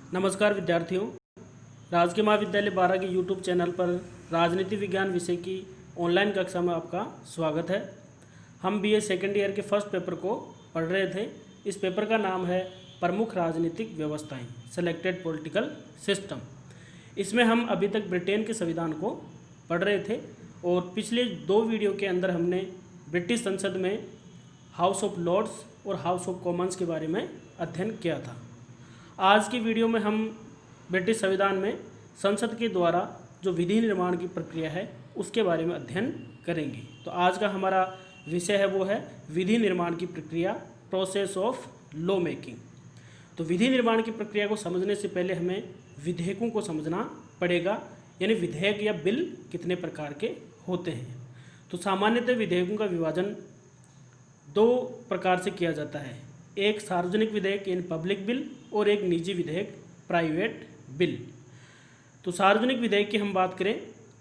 नमस्कार विद्यार्थियों। राजकीय महाविद्यालय 12 के यूट्यूब चैनल पर राजनीति विज्ञान विषय की ऑनलाइन कक्षा में आपका स्वागत है। हम बीए सेकेंड ईयर के फर्स्ट पेपर को पढ़ रहे थे। इस पेपर का नाम है प्रमुख राजनीतिक व्यवस्थाएं, सेलेक्टेड पॉलिटिकल सिस्टम। इसमें हम अभी तक ब्रिटेन के संविधान को पढ़ रहे थे और पिछले 2 वीडियो के अंदर हमने ब्रिटिश संसद में हाउस ऑफ लॉर्ड्स और हाउस ऑफ कॉमन्स के बारे में अध्ययन किया था। आज की वीडियो में हम ब्रिटिश संविधान में संसद के द्वारा जो विधि निर्माण की प्रक्रिया है उसके बारे में अध्ययन करेंगे। तो आज का हमारा विषय है वो है विधि निर्माण की प्रक्रिया, प्रोसेस ऑफ लॉ मेकिंग। तो विधि निर्माण की प्रक्रिया को समझने से पहले हमें विधेयकों को समझना पड़ेगा, यानी विधेयक या बिल कितने प्रकार के होते हैं। तो सामान्यतः विधेयकों का विभाजन 2 प्रकार से किया जाता है, एक सार्वजनिक विधेयक यानी पब्लिक बिल और एक निजी विधेयक प्राइवेट बिल। तो सार्वजनिक विधेयक की हम बात करें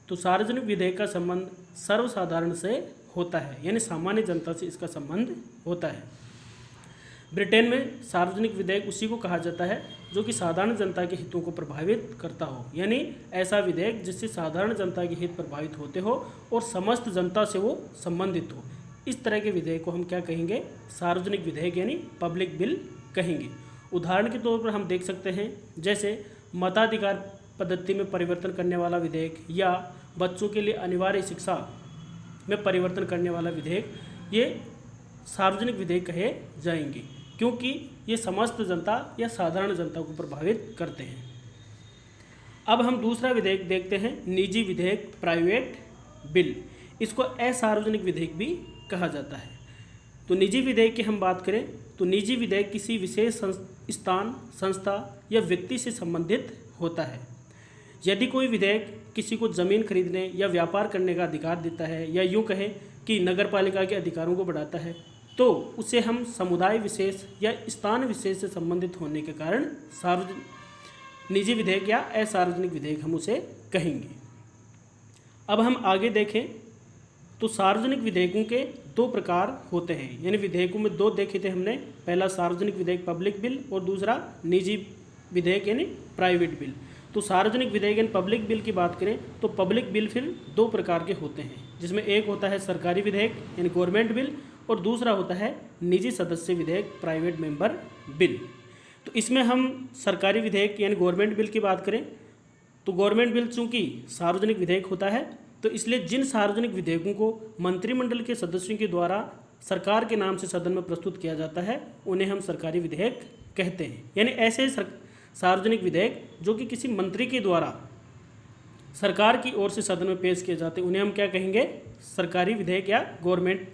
तो सार्वजनिक विधेयक का संबंध सर्वसाधारण से होता है, यानी सामान्य जनता से इसका संबंध होता है। ब्रिटेन में सार्वजनिक विधेयक उसी को कहा जाता है जो कि साधारण जनता के हितों को प्रभावित करता हो, यानी ऐसा विधेयक जिससे साधारण जनता के हित प्रभावित होते हो और समस्त जनता से वो संबंधित हो। इस तरह के विधेयक को हम क्या कहेंगे? सार्वजनिक विधेयक यानी पब्लिक बिल कहेंगे। उदाहरण के तौर पर हम देख सकते हैं जैसे मताधिकार पद्धति में परिवर्तन करने वाला विधेयक या बच्चों के लिए अनिवार्य शिक्षा में परिवर्तन करने वाला विधेयक, ये सार्वजनिक विधेयक कहे जाएंगे क्योंकि ये समस्त जनता या साधारण जनता को प्रभावित करते हैं। अब हम दूसरा विधेयक देखते हैं, निजी विधेयक प्राइवेट बिल। इसको असार्वजनिक विधेयक भी कहा जाता है। तो निजी विधेयक की हम बात करें तो निजी विधेयक किसी विशेष स्थान, संस्था या व्यक्ति से संबंधित होता है। यदि कोई विधेयक किसी को ज़मीन खरीदने या व्यापार करने का अधिकार देता है या यूँ कहें कि नगरपालिका के अधिकारों को बढ़ाता है तो उसे हम समुदाय विशेष या स्थान विशेष से संबंधित होने के कारण निजी विधेयक या असार्वजनिक विधेयक हम उसे कहेंगे। अब हम आगे देखें तो सार्वजनिक विधेयकों के 2 प्रकार होते हैं, यानी विधेयकों में 2 देखे थे हमने। पहला सार्वजनिक विधेयक पब्लिक बिल और दूसरा निजी विधेयक यानी प्राइवेट बिल। तो सार्वजनिक विधेयक यानी पब्लिक बिल की बात करें तो पब्लिक बिल फिर 2 प्रकार के होते हैं, जिसमें एक होता है सरकारी विधेयक यानी गवर्नमेंट बिल और दूसरा होता है निजी सदस्य विधेयक प्राइवेट मेंबर बिल। तो इसमें हम सरकारी विधेयक यानी गवर्नमेंट बिल की बात करें तो गवर्नमेंट बिल चूँकि सार्वजनिक विधेयक होता है तो इसलिए जिन सार्वजनिक विधेयकों को मंत्रिमंडल के सदस्यों के द्वारा सरकार के नाम से सदन में प्रस्तुत किया जाता है उन्हें हम सरकारी विधेयक कहते हैं। यानी ऐसे सार्वजनिक विधेयक जो कि किसी मंत्री के द्वारा सरकार की ओर से सदन में पेश किए जाते हैं उन्हें हम क्या कहेंगे? सरकारी विधेयक या गवर्नमेंट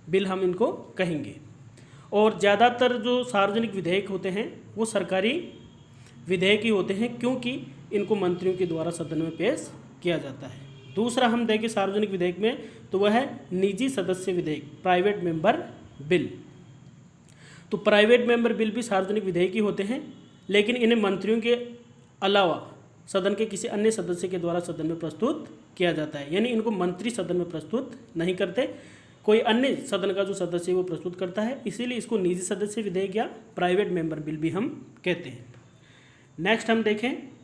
बिल हम इनको कहेंगे। और ज़्यादातर जो सार्वजनिक विधेयक होते हैं वो सरकारी विधेयक ही होते हैं क्योंकि इनको मंत्रियों के द्वारा सदन में पेश किया जाता है। दूसरा हम देखें सार्वजनिक विधेयक में तो वह है निजी सदस्य विधेयक प्राइवेट मेंबर बिल। तो प्राइवेट मेंबर बिल भी सार्वजनिक विधेयक ही होते हैं, लेकिन इन्हें मंत्रियों के अलावा सदन के किसी अन्य सदस्य के द्वारा सदन में प्रस्तुत किया जाता है, यानी इनको मंत्री सदन में प्रस्तुत नहीं करते, कोई अन्य सदन का जो सदस्य है वो प्रस्तुत करता है, इसीलिए इसको निजी सदस्य विधेयक या प्राइवेट मेंबर बिल भी हम कहते हैं। नेक्स्ट हम देखें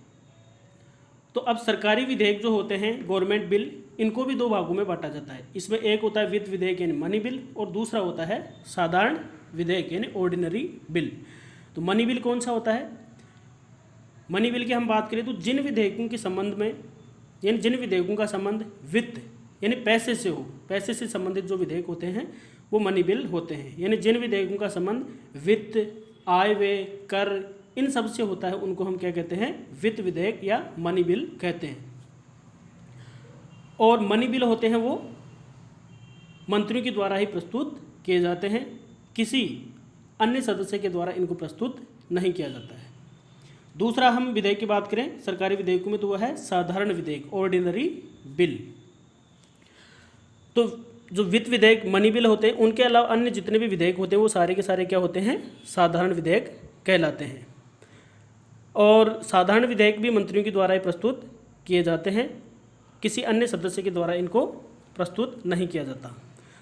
तो अब सरकारी विधेयक जो होते हैं गवर्नमेंट बिल, इनको भी 2 भागों में बांटा जाता है। इसमें एक होता है वित्त विधेयक यानी मनी बिल और दूसरा होता है साधारण विधेयक यानी ऑर्डिनरी बिल। तो मनी बिल कौन सा होता है? मनी बिल की हम बात करें तो जिन विधेयकों के संबंध में यानी जिन विधेयकों का संबंध वित्त यानी पैसे से हो, पैसे से संबंधित जो विधेयक होते हैं वो मनी बिल होते हैं। यानी जिन विधेयकों का संबंध वित्त, आय व्यय, कर इन सब से होता है उनको हम क्या कहते हैं? वित्त विधेयक या मनी बिल कहते हैं। और मनी बिल होते हैं वो मंत्रियों के द्वारा ही प्रस्तुत किए जाते हैं, किसी अन्य सदस्य के द्वारा इनको प्रस्तुत नहीं किया जाता है। दूसरा हम विधेयक की बात करें सरकारी विधेयकों में तो वह है साधारण विधेयक ऑर्डिनरी बिल। तो जो वित्त विधेयक मनी बिल होते हैं उनके अलावा अन्य जितने भी विधेयक होते हैं वो सारे के सारे क्या होते हैं? साधारण विधेयक कहलाते हैं। और साधारण विधेयक भी मंत्रियों के द्वारा ही प्रस्तुत किए जाते हैं, किसी अन्य सदस्य के द्वारा इनको प्रस्तुत नहीं किया जाता।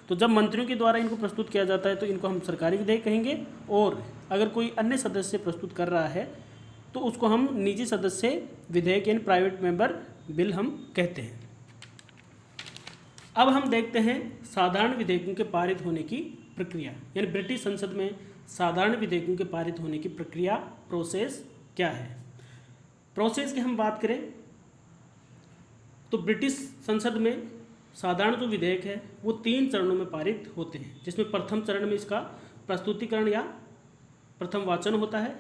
तो जब मंत्रियों के द्वारा इनको प्रस्तुत किया जाता है तो इनको हम सरकारी विधेयक कहेंगे, और अगर कोई अन्य सदस्य प्रस्तुत कर रहा है तो उसको हम निजी सदस्य विधेयक यानी प्राइवेट मेंबर बिल हम कहते हैं। अब हम देखते हैं साधारण विधेयकों के पारित होने की प्रक्रिया, यानी ब्रिटिश संसद में साधारण विधेयकों के पारित होने की प्रक्रिया, प्रोसेस क्या है। प्रोसेस की हम बात करें तो ब्रिटिश संसद में साधारण जो विधेयक है वो 3 चरणों में पारित होते हैं, जिसमें प्रथम चरण में इसका प्रस्तुतिकरण या प्रथम वाचन होता है।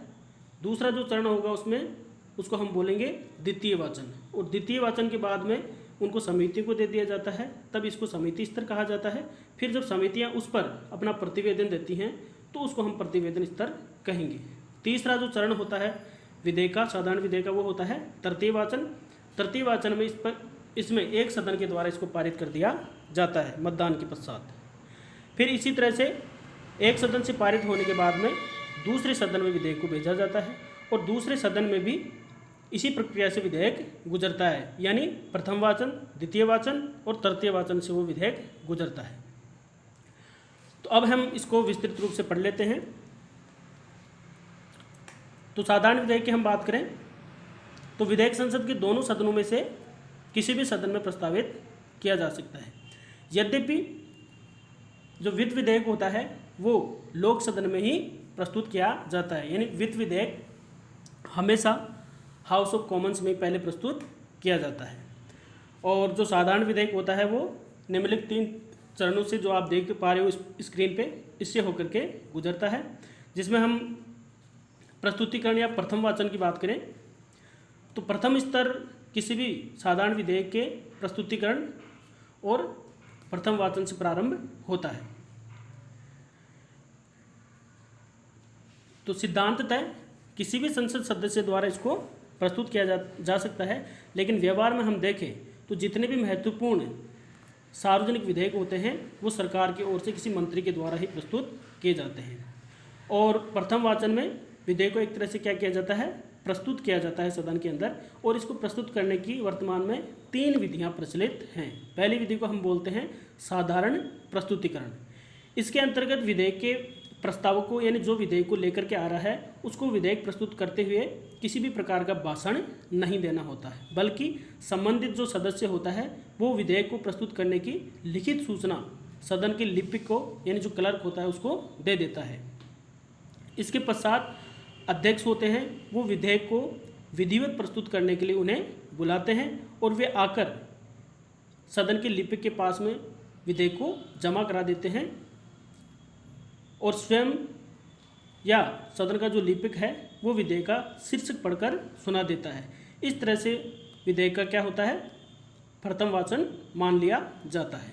दूसरा जो चरण होगा उसमें उसको हम बोलेंगे द्वितीय वाचन, और द्वितीय वाचन के बाद में उनको समिति को दे दिया जाता है, तब इसको समिति स्तर कहा जाता है। फिर जब समितियां उस पर अपना प्रतिवेदन देती हैं तो उसको हम प्रतिवेदन स्तर कहेंगे। तीसरा जो चरण होता है विधेयक का, साधारण विधेयक का, वो होता है तृतीय वाचन। तृतीय वाचन में इसमें एक सदन के द्वारा इसको पारित कर दिया जाता है मतदान के पश्चात। फिर इसी तरह से एक सदन से पारित होने के बाद में दूसरे सदन में विधेयक को भेजा जाता है, और दूसरे सदन में भी इसी प्रक्रिया से विधेयक गुजरता है, यानी प्रथम वाचन, द्वितीय वाचन और तृतीय वाचन से वो विधेयक गुजरता है। तो अब हम इसको विस्तृत रूप से पढ़ लेते हैं। तो साधारण विधेयक की हम बात करें तो विधेयक संसद के दोनों सदनों में से किसी भी सदन में प्रस्तावित किया जा सकता है। यद्यपि जो वित्त विधेयक होता है वो लोक सदन में ही प्रस्तुत किया जाता है, यानी वित्त विधेयक हमेशा हाउस ऑफ कॉमन्स में पहले प्रस्तुत किया जाता है। और जो साधारण विधेयक होता है वो निम्नलिखित 3 चरणों से, जो आप देख पा रहे हो स्क्रीन पे, इससे होकर के गुजरता है। जिसमें हम प्रस्तुतिकरण या प्रथम वाचन की बात करें तो प्रथम स्तर किसी भी साधारण विधेयक के प्रस्तुतिकरण और प्रथम वाचन से प्रारंभ होता है। तो सिद्धांततः किसी भी संसद सदस्य द्वारा इसको प्रस्तुत किया जा सकता है, लेकिन व्यवहार में हम देखें तो जितने भी महत्वपूर्ण सार्वजनिक विधेयक होते हैं वो सरकार की ओर से किसी मंत्री के द्वारा ही प्रस्तुत किए जाते हैं। और प्रथम वाचन में विधेयक को एक तरह से क्या किया जाता है, प्रस्तुत किया जाता है सदन के अंदर, और इसको प्रस्तुत करने की वर्तमान में 3 विधियां प्रचलित हैं। पहली विधि को हम बोलते हैं साधारण प्रस्तुतिकरण। इसके अंतर्गत विधेयक के प्रस्ताव को, यानी जो विधेयक को लेकर के आ रहा है उसको विधेयक प्रस्तुत करते हुए किसी भी प्रकार का भाषण नहीं देना होता है, बल्कि संबंधित जो सदस्य होता है वो विधेयक को प्रस्तुत करने की लिखित सूचना सदन के लिपिक को, यानी जो क्लर्क होता है, उसको दे देता है। इसके पश्चात अध्यक्ष होते हैं, वो विधेयक को विधिवत प्रस्तुत करने के लिए उन्हें बुलाते हैं, और वे आकर सदन के लिपिक के पास में विधेयक को जमा करा देते हैं, और स्वयं या सदन का जो लिपिक है वो विधेयक का शीर्षक पढ़कर सुना देता है। इस तरह से विधेयक का क्या होता है, प्रथम वाचन मान लिया जाता है।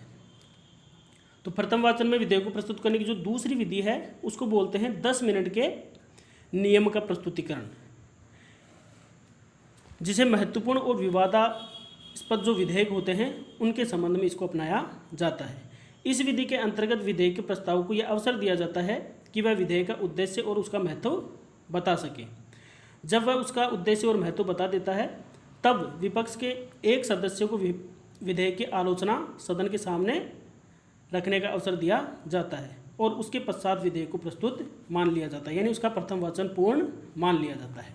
तो प्रथम वाचन में विधेयक को प्रस्तुत करने की जो दूसरी विधि है उसको बोलते हैं 10 मिनट के नियम का प्रस्तुतिकरण, जिसे महत्वपूर्ण और विवादास्पद जो विधेयक होते हैं उनके संबंध में इसको अपनाया जाता है। इस विधि के अंतर्गत विधेयक के प्रस्ताव को यह अवसर दिया जाता है कि वह विधेयक का उद्देश्य और उसका महत्व बता सके। जब वह उसका उद्देश्य और महत्व बता देता है तब विपक्ष के एक सदस्य को विधेयक की आलोचना सदन के सामने रखने का अवसर दिया जाता है, और उसके पश्चात विधेयक को प्रस्तुत मान लिया जाता है, यानी उसका प्रथम वाचन पूर्ण मान लिया जाता है।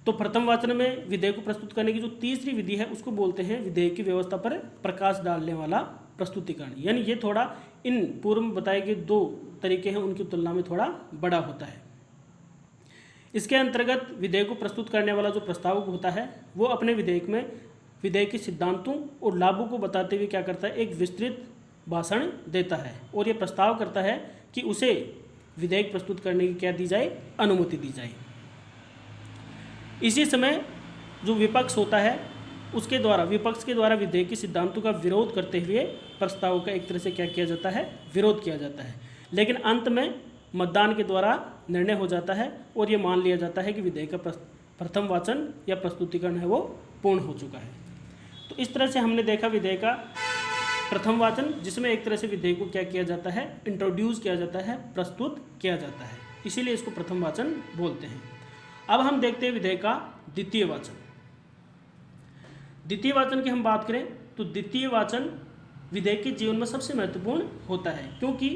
तो प्रथम वाचन में विधेयक को प्रस्तुत करने की जो तीसरी विधि है उसको बोलते हैं विधेयक की व्यवस्था पर प्रकाश डालने वाला प्रस्तुतिकरण, यानी ये थोड़ा इन पूर्व में बताए गए 2 तरीके हैं उनकी तुलना में थोड़ा बड़ा होता है। इसके अंतर्गत विधेयक को प्रस्तुत करने वाला जो प्रस्तावक होता है वो अपने विधेयक में विधेयक के सिद्धांतों और लाभों को बताते हुए क्या करता है, एक विस्तृत भाषण देता है, और ये प्रस्ताव करता है कि उसे विधेयक प्रस्तुत करने की क्या दी जाए, अनुमति दी जाए। इसी समय जो विपक्ष होता है उसके द्वारा, विपक्ष के द्वारा विधेयक के सिद्धांतों का विरोध करते हुए प्रस्ताव का एक तरह से क्या किया जाता है, विरोध किया जाता है। लेकिन अंत में मतदान के द्वारा निर्णय हो जाता है और ये मान लिया जाता है कि विधेयक का प्रथम वाचन या प्रस्तुतिकरण है वो पूर्ण हो चुका है। तो इस तरह से हमने देखा विधेयक का प्रथम वाचन, जिसमें एक तरह से विधेयक को क्या किया जाता है, इंट्रोड्यूस किया जाता है, प्रस्तुत किया जाता है, इसीलिए इसको प्रथम वाचन बोलते हैं। अब हम देखते हैं विधेयक का द्वितीय वाचन। द्वितीय वाचन की हम बात करें तो द्वितीय वाचन विधेयक के जीवन में सबसे महत्वपूर्ण होता है, क्योंकि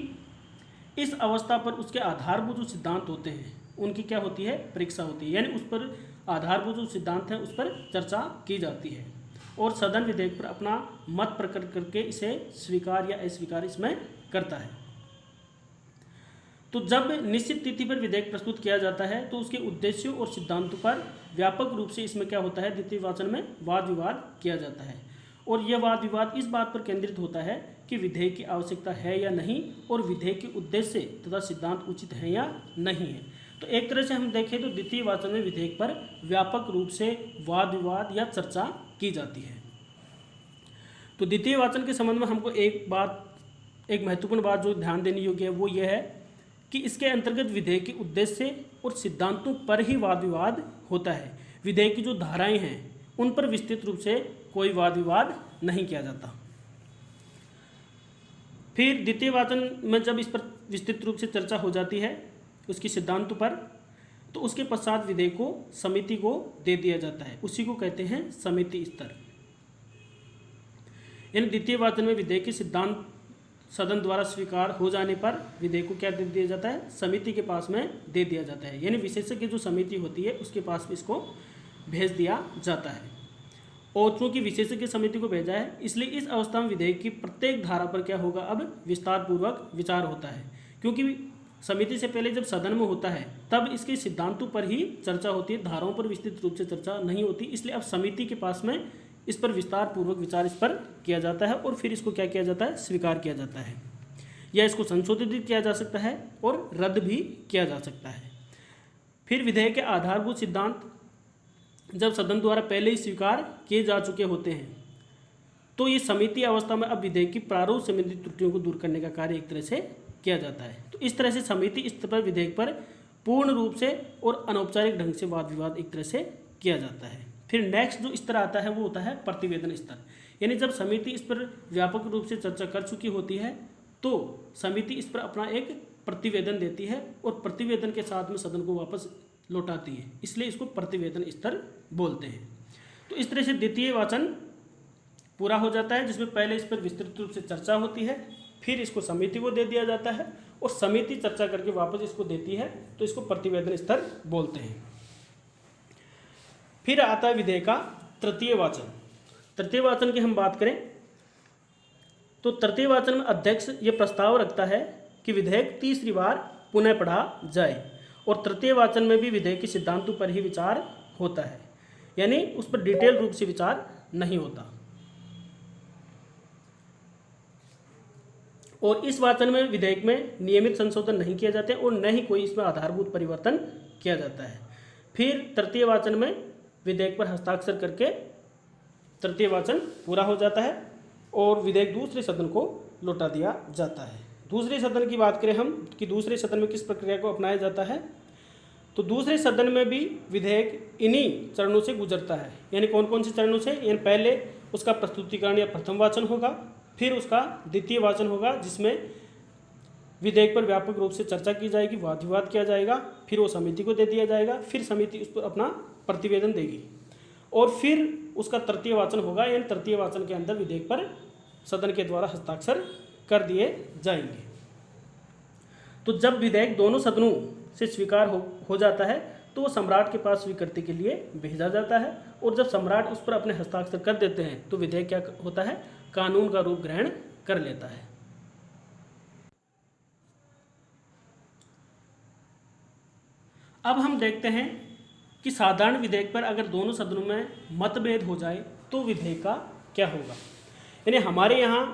इस अवस्था पर उसके आधारभूत जो सिद्धांत होते हैं उनकी क्या होती है, परीक्षा होती है, यानी उस पर आधारभूत जो सिद्धांत हैं उस पर चर्चा की जाती है और सदन विधेयक पर अपना मत प्रकट करके इसे स्वीकार या अस्वीकार इसमें करता है। तो जब निश्चित तिथि पर विधेयक प्रस्तुत किया जाता है तो उसके उद्देश्यों और सिद्धांतों पर व्यापक रूप से इसमें क्या होता है, द्वितीय वाचन में वाद विवाद किया जाता है और यह वाद विवाद इस बात पर केंद्रित होता है कि विधेयक की आवश्यकता है या नहीं और विधेयक के उद्देश्य तथा सिद्धांत उचित है या नहीं है। तो एक तरह से हम देखें तो द्वितीय वाचन में विधेयक पर व्यापक रूप से वाद विवाद या चर्चा की जाती है। तो द्वितीय वाचन के संबंध में हमको एक महत्वपूर्ण बात जो ध्यान देने योग्य है वो यह है कि इसके अंतर्गत विधेयक के उद्देश्य और सिद्धांतों पर ही वाद विवाद होता है। विधेयक की जो धाराएं हैं उन पर विस्तृत रूप से कोई वाद विवाद नहीं किया जाता। फिर द्वितीय वाचन में जब इस पर विस्तृत रूप से चर्चा हो जाती है उसकी सिद्धांतों पर, तो उसके पश्चात विधेयक को समिति को दे दिया जाता है, उसी को कहते हैं समिति स्तर। यानी द्वितीय वाचन में विधेयक के सिद्धांत सदन द्वारा स्वीकार हो जाने पर विधेयक को क्या दे दिया जाता है, समिति के पास में दे दिया जाता है, यानी विशेषज्ञ जो समिति होती है उसके पास में इसको भेज दिया जाता है। और चूंकि विशेषज्ञ समिति को भेजा है इसलिए इस अवस्था में विधेयक की प्रत्येक धारा पर क्या होगा, अब विस्तार पूर्वक विचार होता है, क्योंकि समिति से पहले जब सदन में होता है तब इसके सिद्धांतों पर ही चर्चा होती है, धाराओं पर विस्तृत रूप से चर्चा नहीं होती। इसलिए अब समिति के पास में इस पर विस्तार पूर्वक विचार इस पर किया जाता है और फिर इसको क्या किया जाता है, स्वीकार किया जाता है, या इसको संशोधित भी किया जा सकता है और रद्द भी किया जा सकता है। फिर विधेयक के आधारभूत सिद्धांत जब सदन द्वारा पहले ही स्वीकार किए जा चुके होते हैं तो ये समिति अवस्था में अब विधेयक की प्रारूप संबंधी त्रुटियों को दूर करने का कार्य एक तरह से किया जाता है। तो इस तरह से समिति स्तर पर विधेयक पर पूर्ण रूप से और अनौपचारिक ढंग से वाद विवाद एक तरह से किया जाता है। फिर नेक्स्ट जो स्तर आता है वो होता है प्रतिवेदन स्तर, यानी जब समिति इस पर व्यापक रूप से चर्चा कर चुकी होती है तो समिति इस पर अपना एक प्रतिवेदन देती है और प्रतिवेदन के साथ में सदन को वापस लौटाती है, इसलिए इसको प्रतिवेदन स्तर बोलते हैं। तो इस तरह से द्वितीय वाचन पूरा हो जाता है जिसमें पहले इस पर विस्तृत रूप से चर्चा होती है, फिर इसको समिति को दे दिया जाता है और समिति चर्चा करके वापस इसको देती है, तो इसको प्रतिवेदन स्तर बोलते हैं। फिर आता है विधेयक का तृतीय वाचन। तृतीय वाचन की हम बात करें तो तृतीय वाचन में अध्यक्ष ये प्रस्ताव रखता है कि विधेयक तीसरी बार पुनः पढ़ा जाए और तृतीय वाचन में भी विधेयक के सिद्धांतों पर ही विचार होता है, यानी उस पर डिटेल रूप से विचार नहीं होता। और इस वाचन में विधेयक में नियमित संशोधन नहीं किए जाते और न ही कोई इसमें आधारभूत परिवर्तन किया जाता है। फिर तृतीय वाचन में विधेयक पर हस्ताक्षर करके तृतीय वाचन पूरा हो जाता है और विधेयक दूसरे सदन को लौटा दिया जाता है। दूसरे सदन की बात करें हम कि दूसरे सदन में किस प्रक्रिया को अपनाया जाता है, तो दूसरे सदन में भी विधेयक इन्हीं चरणों से गुजरता है। यानी कौन कौन से चरणों से, यानी पहले उसका प्रस्तुतिकरण या प्रथम वाचन होगा, फिर उसका द्वितीय वाचन होगा जिसमें विधेयक पर व्यापक रूप से चर्चा की जाएगी, वाद विवाद किया जाएगा, फिर वो समिति को दे दिया जाएगा, फिर समिति उस पर अपना प्रतिवेदन देगी और फिर उसका तृतीय वाचन होगा। यानी तृतीय वाचन के अंदर विधेयक पर सदन के द्वारा हस्ताक्षर कर दिए जाएंगे। तो जब विधेयक दोनों सदनों से स्वीकार हो जाता है तो वो सम्राट के पास स्वीकृति के लिए भेजा जाता है और जब सम्राट उस पर अपने हस्ताक्षर कर देते हैं तो विधेयक क्या होता है, कानून का रूप ग्रहण कर लेता है। अब हम देखते हैं कि साधारण विधेयक पर अगर दोनों सदनों में मतभेद हो जाए तो विधेयक का क्या होगा। यानी हमारे यहाँ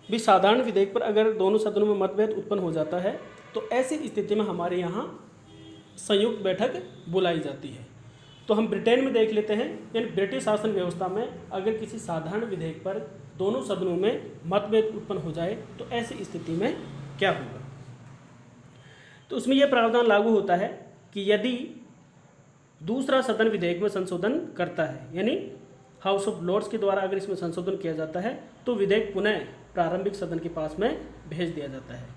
भी साधारण विधेयक पर अगर दोनों सदनों में मतभेद उत्पन्न हो जाता है तो ऐसी स्थिति में हमारे यहाँ संयुक्त बैठक बुलाई जाती है। तो हम ब्रिटेन में देख लेते हैं, यानी ब्रिटिश शासन व्यवस्था में अगर किसी साधारण विधेयक पर दोनों सदनों में मतभेद उत्पन्न हो जाए तो ऐसी स्थिति में क्या होगा। तो उसमें यह प्रावधान लागू होता है कि यदि दूसरा सदन विधेयक में संशोधन करता है, यानी हाउस ऑफ लॉर्ड्स के द्वारा अगर इसमें संशोधन किया जाता है तो विधेयक पुनः प्रारंभिक सदन के पास में भेज दिया जाता है।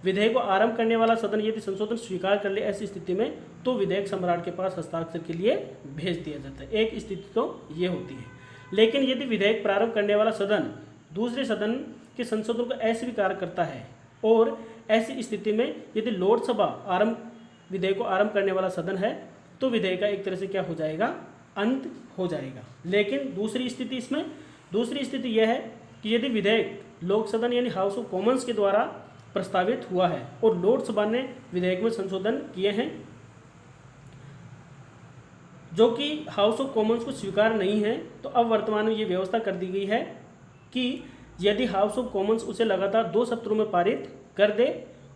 विधेयक को आरंभ करने वाला सदन यदि संशोधन स्वीकार कर ले ऐसी स्थिति में तो विधेयक सम्राट के पास हस्ताक्षर के लिए भेज दिया जाता है। एक स्थिति तो ये होती है। लेकिन यदि विधेयक प्रारंभ करने वाला सदन दूसरे सदन के संशोधन को अस्वीकार करता है और ऐसी स्थिति में यदि लोकसभा आरंभ विधेयक को आरंभ करने वाला सदन है तो विधेयक का एक तरह से क्या हो जाएगा, अंत हो जाएगा। लेकिन दूसरी स्थिति यह है कि यदि विधेयक लोक सदन यानी हाउस ऑफ कॉमन्स के द्वारा प्रस्तावित हुआ है और लोकसभा ने विधेयक में संशोधन किए हैं जो कि हाउस ऑफ कॉमन्स को स्वीकार नहीं है, तो अब वर्तमान में ये व्यवस्था कर दी गई है कि यदि हाउस ऑफ कॉमन्स उसे लगातार 2 सत्रों में पारित कर दे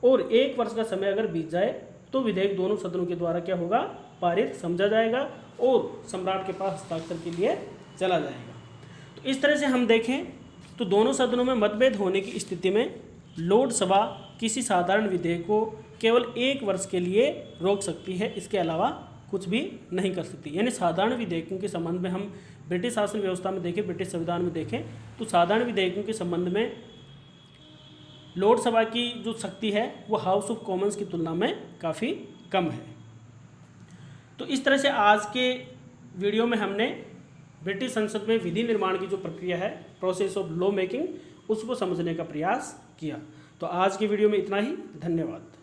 और 1 वर्ष का समय अगर बीत जाए तो विधेयक दोनों सदनों के द्वारा क्या होगा, पारित समझा जाएगा और सम्राट के पास हस्ताक्षर के लिए चला जाएगा। तो इस तरह से हम देखें तो दोनों सदनों में मतभेद होने की स्थिति में लोकसभा किसी साधारण विधेयक को केवल 1 वर्ष के लिए रोक सकती है, इसके अलावा कुछ भी नहीं कर सकती। यानी साधारण विधेयकों के संबंध में हम ब्रिटिश शासन व्यवस्था में देखें, ब्रिटिश संविधान में देखें तो साधारण विधेयकों के संबंध में लोकसभा की जो शक्ति है वो हाउस ऑफ कॉमन्स की तुलना में काफ़ी कम है। तो इस तरह से आज के वीडियो में हमने ब्रिटिश संसद में विधि निर्माण की जो प्रक्रिया है, प्रोसेस ऑफ लॉ मेकिंग, उसको समझने का प्रयास किया। तो आज के वीडियो में इतना ही। धन्यवाद।